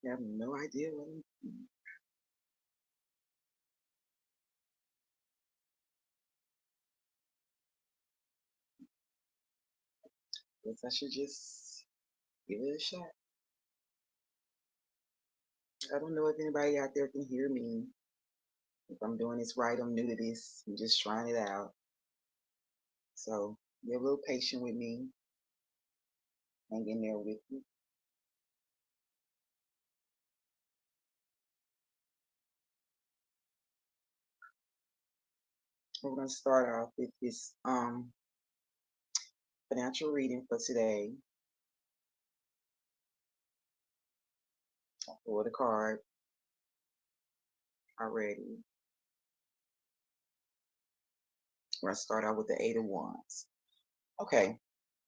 I have no idea what I'm doing. Guess I should just give it a shot. I don't know if anybody out there can hear me. If I'm doing this right, I'm new to this. I'm just trying it out. So be a little patient with me. Hang in there with me. We're gonna start off with this financial reading for today. I pulled a card already. We're gonna start out with the Eight of Wands. Okay,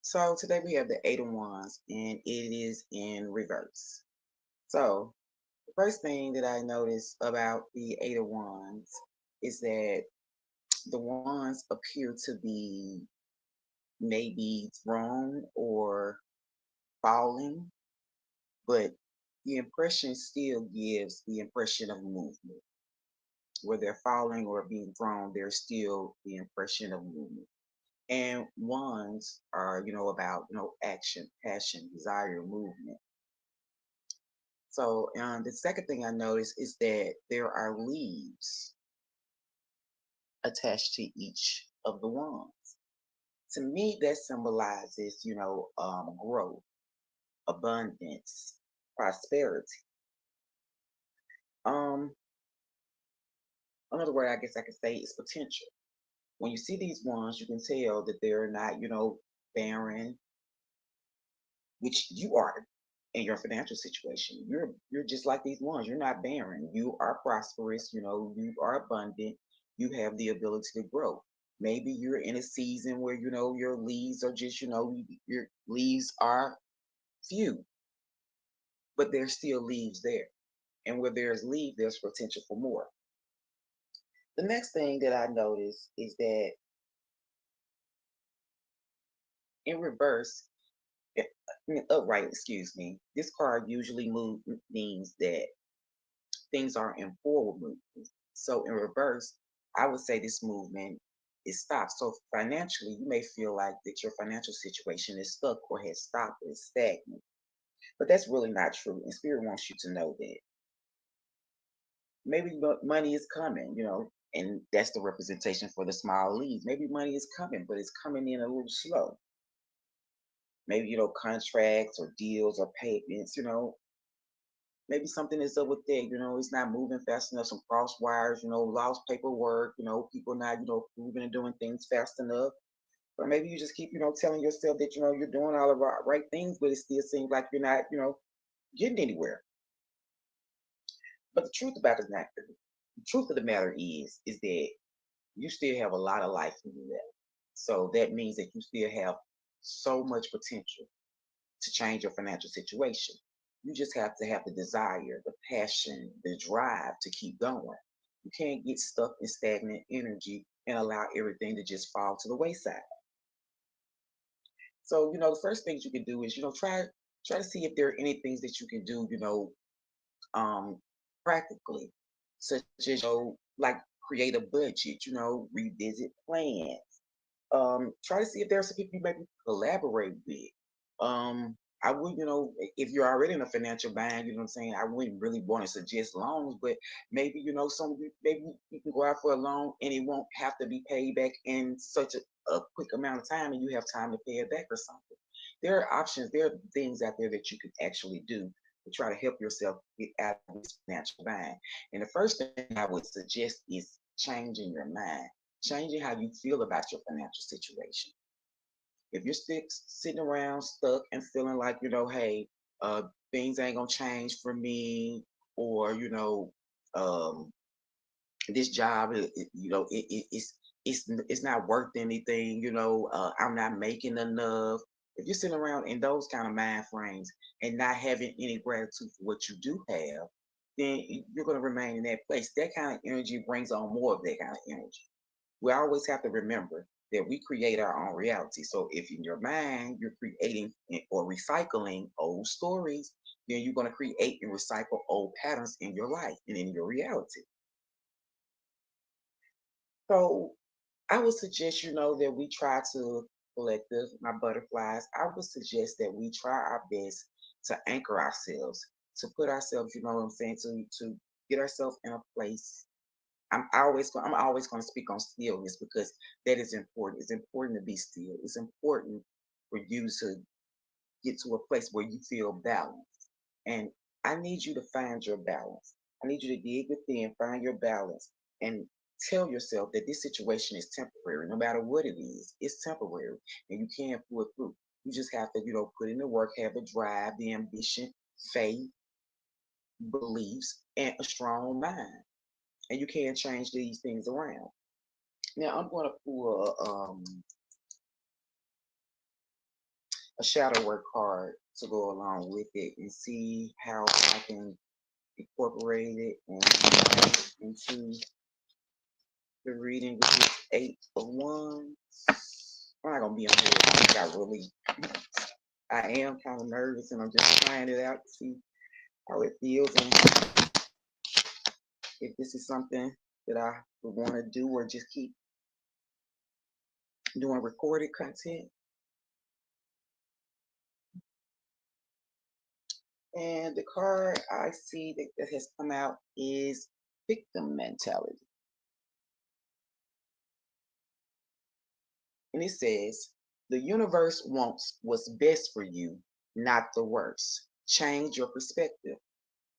so today we have the Eight of Wands and it is in reverse. So the first thing that I noticed about the Eight of Wands is that the wands appear to be maybe thrown or falling, but the impression still gives the impression of movement. Where they're falling or being thrown, there's still the impression of movement. And wands are, about, action, passion, desire, movement. So the second thing I noticed is that there are leaves attached to each of the wands. To me, that symbolizes, growth, abundance, prosperity. Um, Another word I guess I could say is potential. When you see these ones, you can tell that they're not, barren, which you are in your financial situation. You're just like these ones. You're not barren. You are prosperous, you are abundant. You have the ability to grow. Maybe you're in a season where, your leaves are just, your leaves are few, but there's still leaves there. And where there's leaves, there's potential for more. The next thing that I noticed is that in reverse, I mean, upright, excuse me, this card usually means that things are in forward movement. So in reverse, I would say this movement is stopped. So financially, you may feel like that your financial situation is stuck or has stopped or is stagnant. But that's really not true. And Spirit wants you to know that maybe money is coming, and that's the representation for the small leaves. Maybe money is coming, but it's coming in a little slow. Maybe, contracts or deals or payments, maybe something is up with that, it's not moving fast enough, some cross wires, lost paperwork, people not, moving and doing things fast enough. Or maybe you just keep, telling yourself that, you're doing all the right things, but it still seems like you're not, getting anywhere. But the truth about it, not the truth of the matter is that you still have a lot of life in you left. So that means that you still have so much potential to change your financial situation. You just have to have the desire, the passion, the drive to keep going. You can't get stuck in stagnant energy and allow everything to just fall to the wayside. So, the first things you can do is, try to see if there are any things that you can do, um, practically, such as, like create a budget, revisit plans. Try to see if there's some people you maybe collaborate with. I would, if you're already in a financial bind, you know what I'm saying, I wouldn't really want to suggest loans, but maybe, maybe you can go out for a loan and it won't have to be paid back in such a quick amount of time and you have time to pay it back or something. There are options, there are things out there that you can actually do to try to help yourself get out of this financial bind. And the first thing I would suggest is changing your mind, changing how you feel about your financial situation. If you're still sitting around stuck and feeling like, hey, uh, things ain't gonna change for me, or um, this job, it's not worth anything. I'm not making enough. If you're sitting around in those kind of mind frames and not having any gratitude for what you do have, then you're going to remain in that place. That kind of energy brings on more of that kind of energy. We always have to remember that we create our own reality. So if in your mind you're creating or recycling old stories, then you're going to create and recycle old patterns in your life and in your reality. So I would suggest, that we try to collective, my butterflies, I would suggest that we try our best to anchor ourselves, to put ourselves, you know what I'm saying, to get ourselves in a place. I'm always gonna speak on stillness because that is important. It's important to be still. It's important for you to get to a place where you feel balanced. And I need you to find your balance. I need you to dig within, find your balance, and tell yourself that this situation is temporary. No matter what it is, it's temporary, and you can't pull it through. You just have to, put in the work, have the drive, the ambition, faith, beliefs, and a strong mind. And you can't change these things around. Now I'm going to pull a shadow work card to go along with it and see how I can incorporate it and into the reading, which is 8 of Wands. I'm not gonna be on here. I am kind of nervous, and I'm just trying it out to see how it feels and if this is something that I would want to do or just keep doing recorded content. And the card I see that has come out is victim mentality. And it says, the universe wants what's best for you, not the worst. Change your perspective.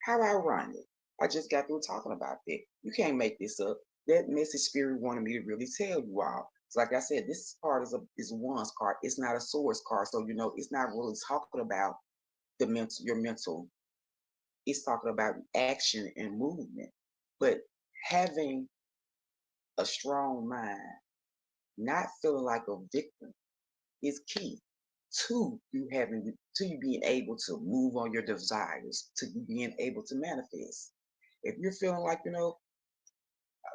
How ironic. I just got through talking about that. You can't make this up. That message spirit wanted me to really tell you all. So like I said, this card is one's card. It's not a source card. So it's not really talking about your mental. It's talking about action and movement. But having a strong mind, not feeling like a victim, is key to you being able to move on your desires, to you being able to manifest. If you're feeling like,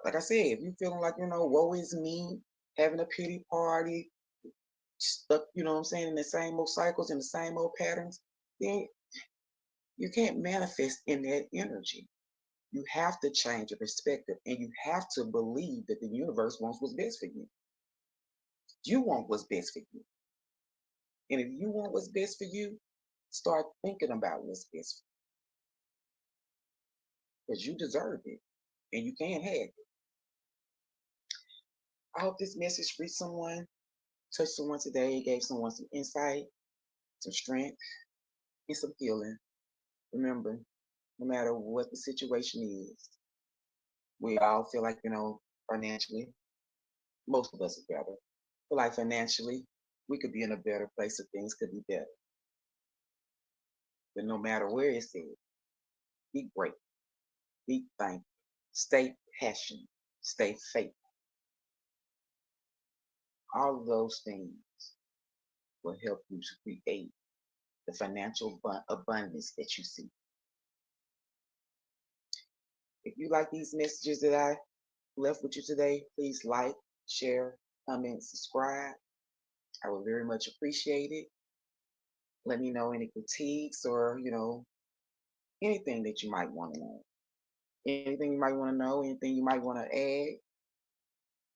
like I said, if you're feeling like, woe is me, having a pity party, stuck, what I'm saying, in the same old cycles and the same old patterns, then you can't manifest in that energy. You have to change your perspective and you have to believe that the universe wants what's best for you. You want what's best for you. And if you want what's best for you, start thinking about what's best for you because you deserve it and you can have it. I hope this message reached someone, touched someone today, gave someone some insight, some strength, and some healing. Remember, no matter what the situation is, we all feel like, financially, most of us are better. Feel like financially, we could be in a better place if things could be better. But no matter where it's at, be great, be thankful, stay passionate, stay faithful. All of those things will help you to create the financial abundance that you see. If you like these messages that I left with you today, please like, share, comment, subscribe. I would very much appreciate it. Let me know any critiques or, anything that you might want to know. Anything you might want to know, anything you might want to add,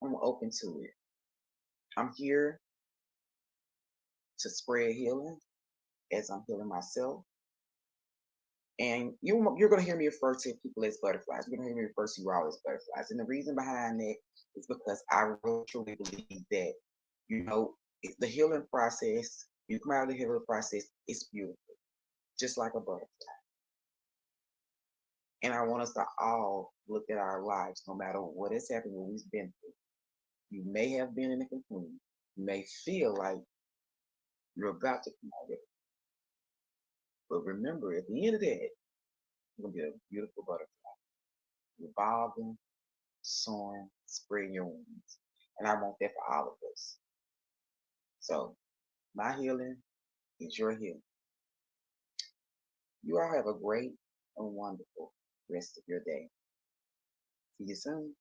I'm open to it. I'm here to spread healing as I'm healing myself. And you're going to hear me refer to people as butterflies. You're going to hear me refer to you all as butterflies. And the reason behind that is because I really truly believe that, the healing process, you come out of the healing process, it's beautiful, just like a butterfly. And I want us to all look at our lives, no matter what has happened, what we've been through. You may have been in a cocoon. You may feel like you're about to come out of it. But remember, at the end of that, you're going to be a beautiful butterfly, revolving, soaring, spreading your wings. And I want that for all of us. So, my healing is your healing. You all have a great and wonderful rest of your day. See you soon.